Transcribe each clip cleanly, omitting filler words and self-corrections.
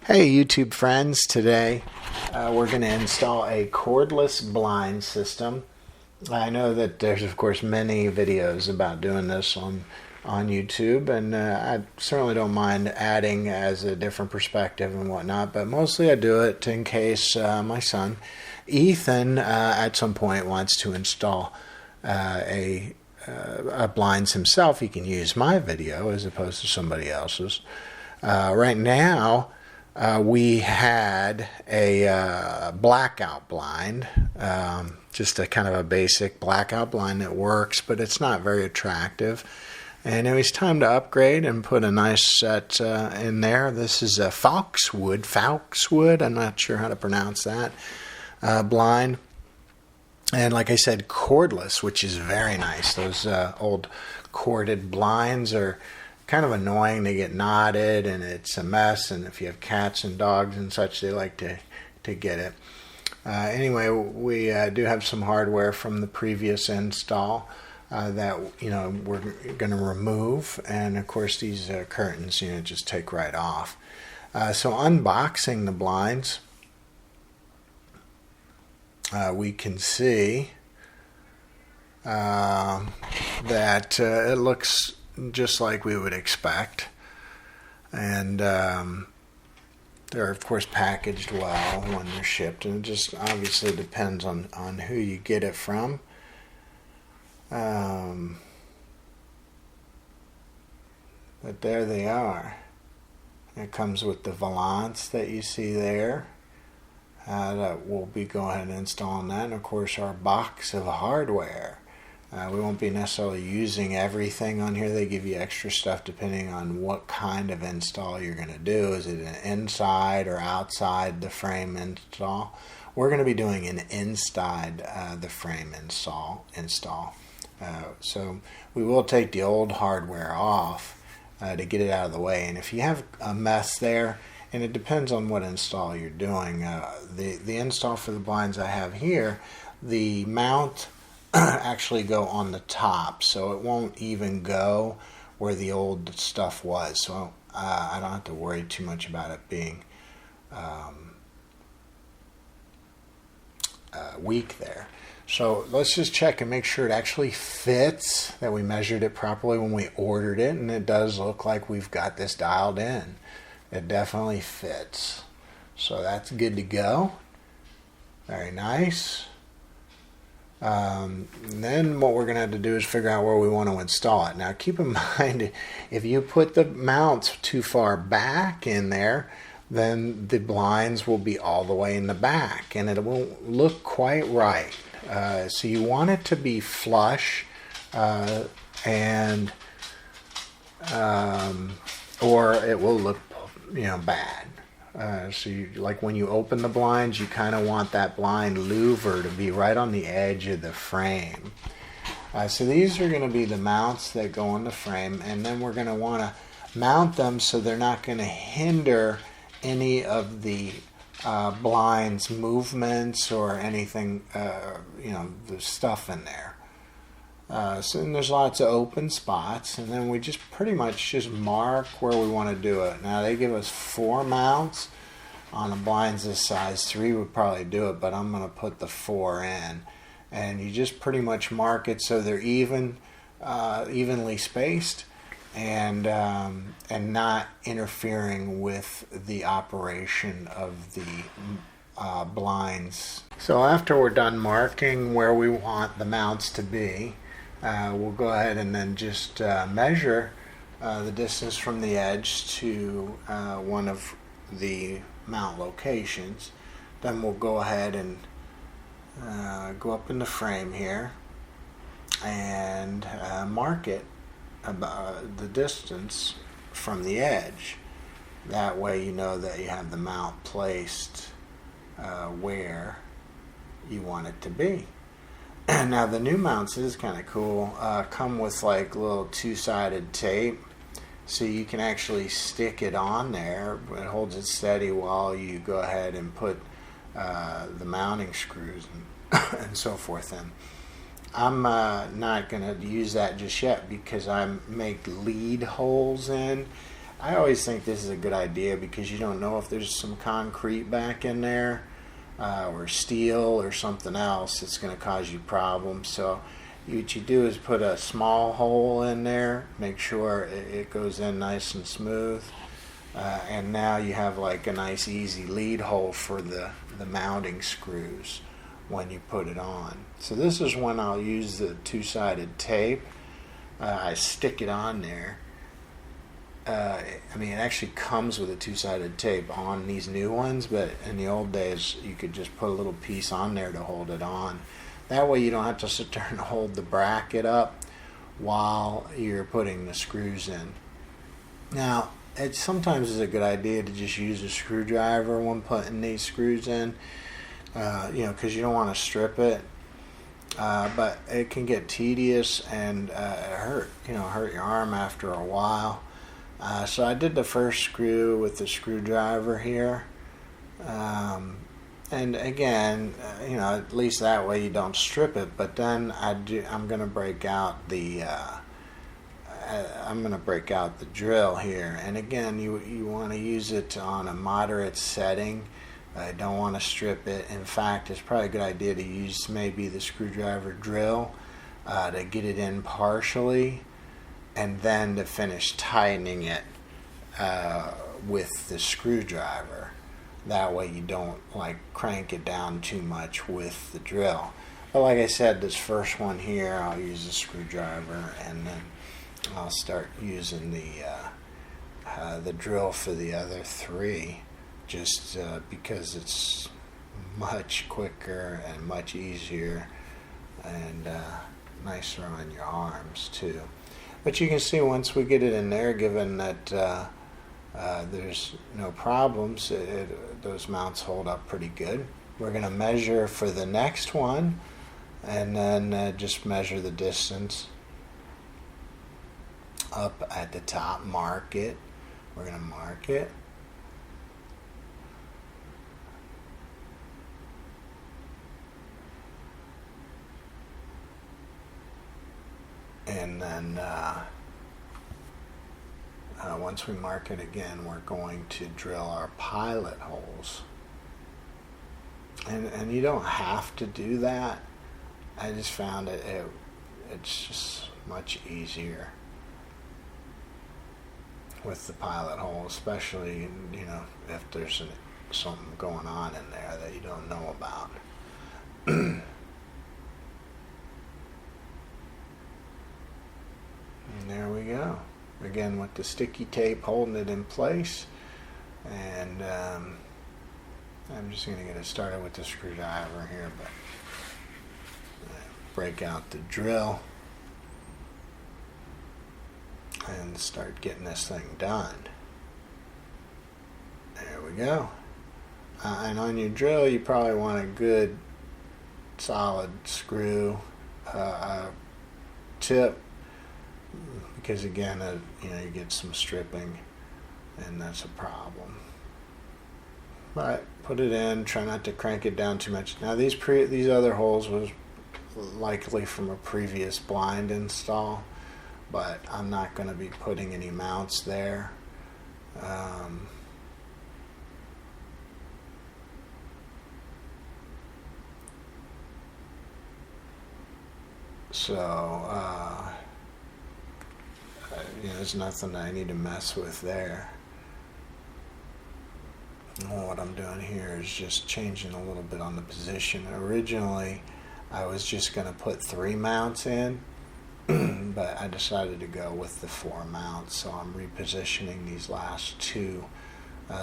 Hey YouTube friends, today we're going to install a cordless blind system. I know that there's of course many videos about doing this on YouTube, and I certainly don't mind adding as a different perspective and whatnot, but mostly I do it in case my son Ethan at some point wants to install a blinds himself. He can use my video as opposed to somebody else's. Right now we had a blackout blind, just a kind of a basic blackout blind that works, but it's not very attractive. And it was time to upgrade and put a nice set in there. This is a Falkswood, I'm not sure how to pronounce that, blind. And like I said, cordless, which is very nice. Those old corded blinds are kind of annoying. They get knotted and it's a mess, and if you have cats and dogs and such, they like to get it. Anyway, we do have some hardware from the previous install that we're going to remove, and of course these curtains just take right off. So unboxing the blinds, we can see that it looks just like we would expect, and they're of course packaged well when they're shipped, and it just obviously depends on who you get it from. But there they are. It comes with the valance that you see there. That we'll be going ahead and installing that, and of course our box of hardware. We won't be necessarily using everything on here. They give you extra stuff depending on what kind of install you're going to do. Is it an inside or outside the frame install? We're going to be doing an inside the frame install. So we will take the old hardware off to get it out of the way. And if you have a mess there, and it depends on what install you're doing, the install for the blinds I have here, the mount actually go on the top, so it won't even go where the old stuff was, so I don't have to worry too much about it being weak there. So let's just check and make sure it actually fits, that we measured it properly when we ordered it, and it does look like we've got this dialed in. It definitely fits, so that's good to go. Very nice. And then what we're going to have to do is figure out where we want to install it. Now keep in mind, if you put the mounts too far back in there, then the blinds will be all the way in the back and it won't look quite right. So you want it to be flush, and or it will look bad. So like when you open the blinds, you kind of want that blind louver to be right on the edge of the frame. So these are going to be the mounts that go on the frame, and then we're going to want to mount them so they're not going to hinder any of the blinds movements or anything, the stuff in there. So then there's lots of open spots, and then we just pretty much just mark where we want to do it. Now they give us 4 mounts on the blinds this size. 3 would probably do it, but I'm going to put the 4 in, and you just pretty much mark it so they're evenly spaced, and not interfering with the operation of the blinds. So after we're done marking where we want the mounts to be, we'll go ahead and then just measure the distance from the edge to one of the mount locations. Then we'll go ahead and go up in the frame here and mark it about the distance from the edge. That way you know that you have the mount placed where you want it to be. Now the new mounts, this is kind of cool, come with like little 2-sided tape, so you can actually stick it on there. It holds it steady while you go ahead and put the mounting screws and so forth in. I'm not going to use that just yet because I make lead holes in I always think this is a good idea because you don't know if there's some concrete back in there or steel or something else that's going to cause you problems. So what you do is put a small hole in there, make sure it goes in nice and smooth, and now you have like a nice easy lead hole for the mounting screws when you put it on. So this is when I'll use the two-sided tape. I stick it on there. I mean, it actually comes with a two-sided tape on these new ones, but in the old days, you could just put a little piece on there to hold it on. That way you don't have to sit there and hold the bracket up while you're putting the screws in. Now, it sometimes is a good idea to just use a screwdriver when putting these screws in, because you don't want to strip it. But it can get tedious and hurt your arm after a while. So I did the first screw with the screwdriver here, and again, at least that way you don't strip it. But then I'm going to break out the drill here, and again, you want to use it on a moderate setting. I don't want to strip it. In fact, it's probably a good idea to use maybe the screwdriver drill to get it in partially, and then to finish tightening it with the screwdriver. That way you don't crank it down too much with the drill. But like I said, this first one here, I'll use the screwdriver, and then I'll start using the drill for the other three, just because it's much quicker and much easier and nicer on your arms too. But you can see once we get it in there, given that there's no problems, those mounts hold up pretty good. We're going to measure for the next one, and then just measure the distance up at the top, mark it. We're going to mark it. And then once we mark it again, we're going to drill our pilot holes. And you don't have to do that. I just found it's just much easier with the pilot hole, especially if there's something going on in there that you don't know about. And there we go. Again, with the sticky tape holding it in place. And I'm just going to get it started with the screwdriver here, but break out the drill and start getting this thing done. There we go. And on your drill, you probably want a good solid screw tip, because again, you get some stripping, and that's a problem. But put it in. Try not to crank it down too much. Now these other holes was likely from a previous blind install, but I'm not going to be putting any mounts there. There's nothing I need to mess with there. What I'm doing here is just changing a little bit on the position. Originally, I was just going to put 3 mounts in, but I decided to go with the 4 mounts, so I'm repositioning these last 2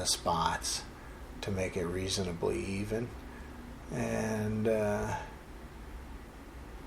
spots to make it reasonably even. And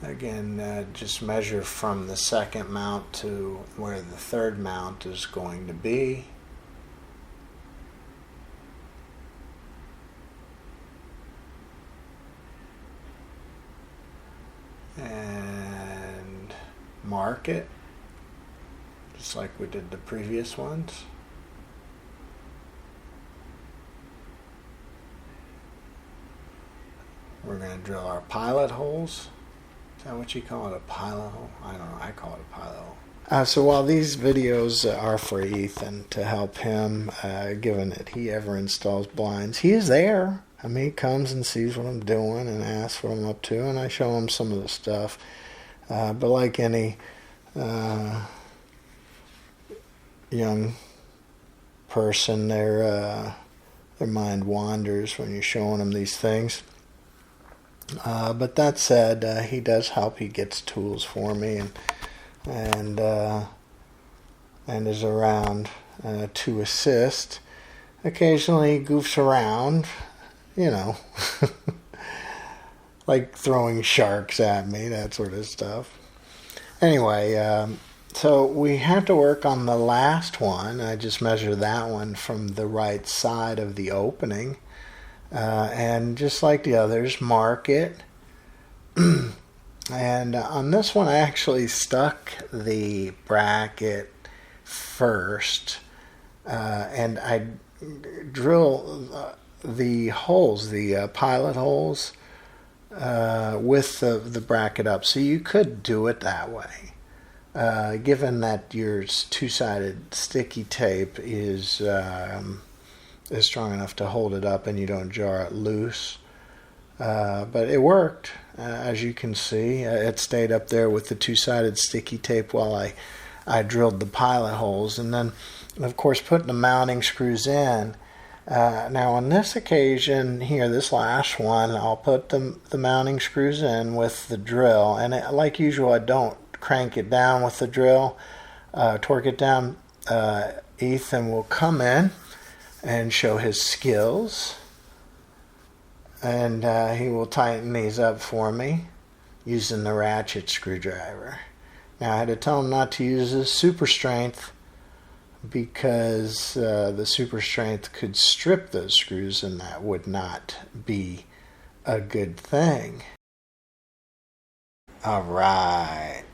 again, just measure from the second mount to where the third mount is going to be. And mark it, just like we did the previous ones. We're going to drill our pilot holes. Is that what you call it, a pilot hole? I don't know, I call it a pilot hole. So while these videos are for Ethan to help him, given that he ever installs blinds, he is there. I mean, he comes and sees what I'm doing and asks what I'm up to, and I show him some of the stuff. But like any young person, their mind wanders when you're showing them these things. But that said, he does help. He gets tools for me and is around to assist. Occasionally he goofs around, you know, like throwing sharks at me, that sort of stuff. Anyway, so we have to work on the last one. I just measure that one from the right side of the opening. And just like the others, mark it. And on this one, I actually stuck the bracket first. And I drill the holes, the pilot holes, with the bracket up. So you could do it that way. Given that your two-sided sticky tape is strong enough to hold it up and you don't jar it loose. But it worked, as you can see. It stayed up there with the two-sided sticky tape while I drilled the pilot holes. And then, of course, putting the mounting screws in. Now, on this occasion here, this last one, I'll put the mounting screws in with the drill. And like usual, I don't crank it down with the drill, torque it down. Ethan will come in and show his skills, and he will tighten these up for me using the ratchet screwdriver. Now I had to tell him not to use the super strength because the super strength could strip those screws, and that would not be a good thing. All right.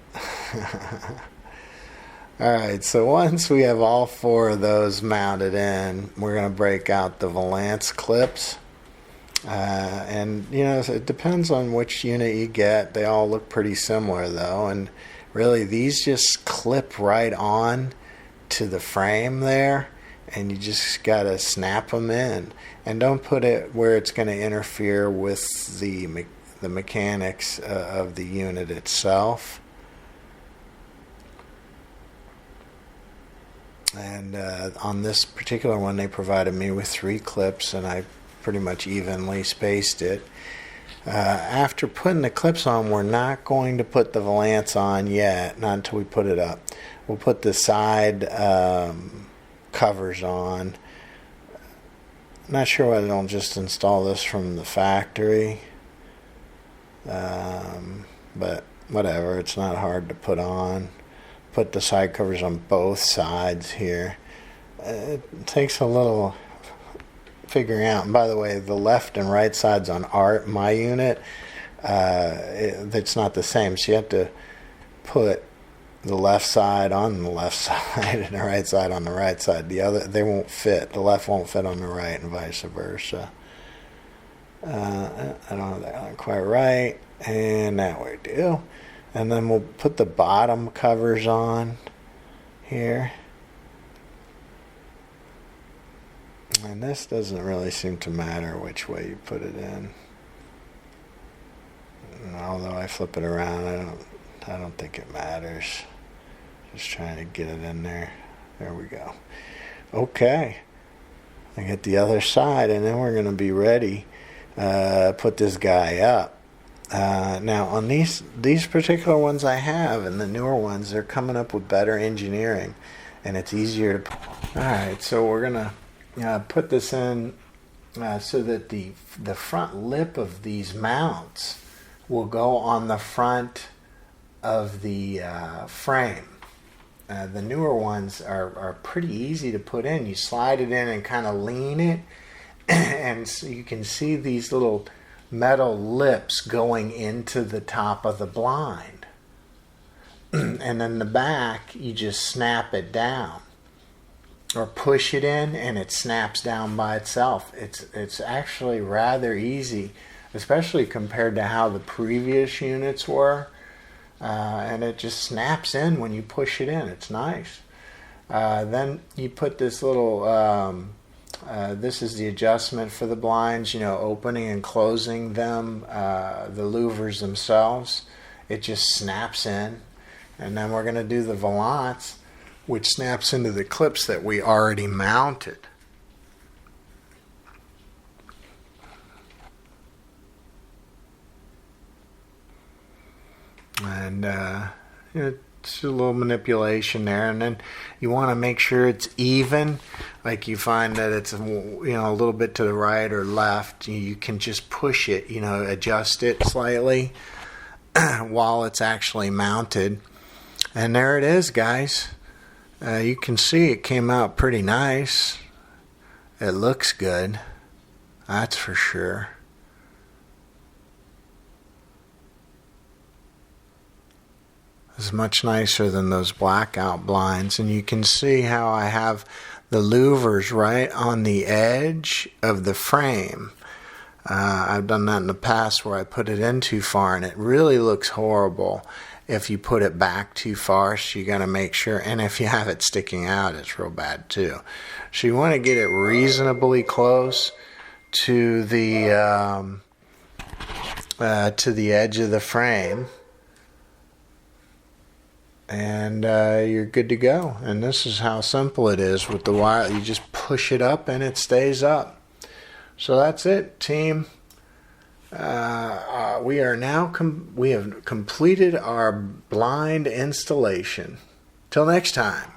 Alright, so once we have all four of those mounted in, we're going to break out the valance clips. And, you know, it depends on which unit you get. They all look pretty similar, though. And really, these just clip right on to the frame there. And you just got to snap them in. And don't put it where it's going to interfere with the mechanics of the unit itself. And on this particular one, they provided me with 3 clips, and I pretty much evenly spaced it. After putting the clips on, we're not going to put the valance on yet, not until we put it up. We'll put the side covers on. I'm not sure why they don't just install this from the factory, but whatever, it's not hard to put on. Put the side covers on both sides here. It takes a little figuring out. And by the way, the left and right sides on my unit, it's not the same. So you have to put the left side on the left side and the right side on the right side. The other, they won't fit. The left won't fit on the right and vice versa. I don't have that on quite right. And that we do. And then we'll put the bottom covers on here. And this doesn't really seem to matter which way you put it in. And although I flip it around, I don't think it matters. Just trying to get it in there. There we go. Okay. I get the other side, and then we're going to be ready to put this guy up. Now on these particular ones I have, and the newer ones, they're coming up with better engineering, and it's easier to. All right, so we're gonna put this in so that the front lip of these mounts will go on the front of the frame. The newer ones are pretty easy to put in. You slide it in and kind of lean it, and so you can see these little metal lips going into the top of the blind. And then the back, you just snap it down or push it in and it snaps down by itself. It's actually rather easy, especially compared to how the previous units were. and it just snaps in when you push it in. It's nice. Then you put this little, this is the adjustment for the blinds, you know, opening and closing them, the louvers themselves. It just snaps in. And then we're going to do the volants, which snaps into the clips that we already mounted. And it's a little manipulation there, and then you want to make sure it's even. Like you find that it's, you know, a little bit to the right or left, you can just push it, you know, adjust it slightly while it's actually mounted. And there it is, guys. You can see it came out pretty nice. It looks good, that's for sure. Is much nicer than those blackout blinds, and you can see how I have the louvers right on the edge of the frame. I've done that in the past where I put it in too far, and it really looks horrible if you put it back too far, so you got to make sure, and if you have it sticking out, it's real bad too. So you want to get it reasonably close to the edge of the frame, and you're good to go. And this is how simple it is with the wire. You just push it up and it stays up. So that's it, team. We are now we have completed our blind installation. Till next time.